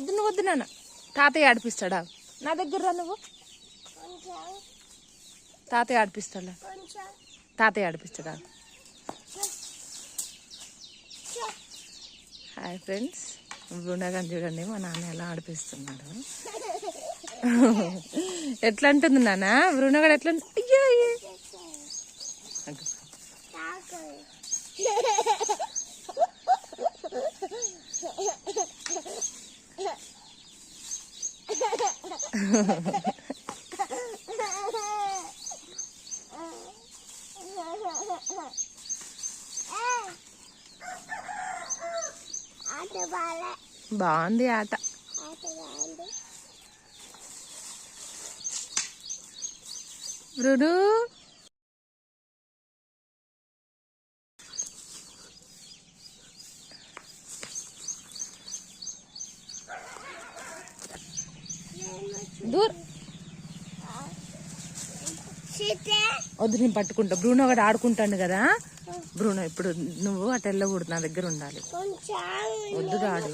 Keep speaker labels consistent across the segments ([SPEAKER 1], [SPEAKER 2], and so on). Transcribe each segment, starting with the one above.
[SPEAKER 1] వద్దు నువ్వు వద్దు నాన్న, తాతయ్య ఆడిపిస్తాడా? నా దగ్గర రా నువ్వు, తాతయ్య ఆడిపిస్తాడా? తాతయ్య ఆడిపిస్తాడా? హాయ్ ఫ్రెండ్స్, బృందాగాని చూడండి మా నాన్న ఎలా ఆడిపిస్తున్నాడు. ఎట్లా అంటుంది నాన్న బృందాగాడు? ఎట్లా? అయ్యో బాగుంది ఆట. బ్రూను దూర్ వద్దు, నేను పట్టుకుంటా. బ్రూనో ఒకటి ఆడుకుంటాను కదా. బ్రూనో ఇప్పుడు నువ్వు అటు వెళ్ళకూడదు, నా దగ్గర ఉండాలి. వద్దు డాడీ.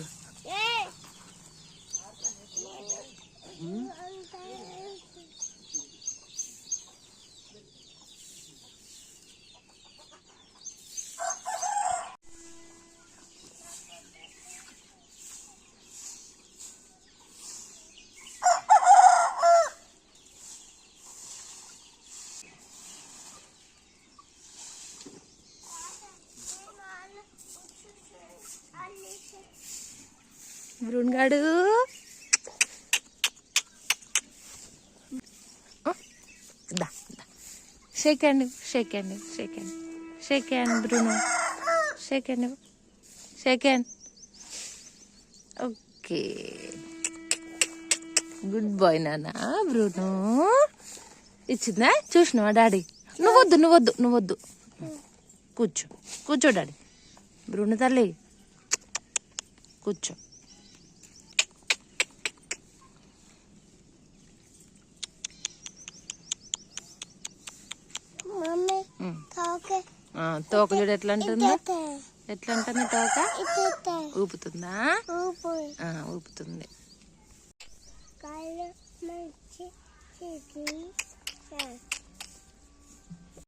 [SPEAKER 1] బ్రూన్గాడు shake hand, shake hand, shake hand, shake hand Bruno, shake hand, shake hand. Okay, good boy నాన్న. బ్రూనో ఇచ్చిందా? చూసినావా డాడీ? నువ్వొద్దు నువ్వొద్దు నువ్వొద్దు, కూర్చో కూర్చో డాడీ. బ్రూనో తల్లి కూర్చో. తోక చూడు ఎట్లా అంటుందా? ఎట్లా అంటుంది తోక? ఊపుతుందా? ఊపుతుంది.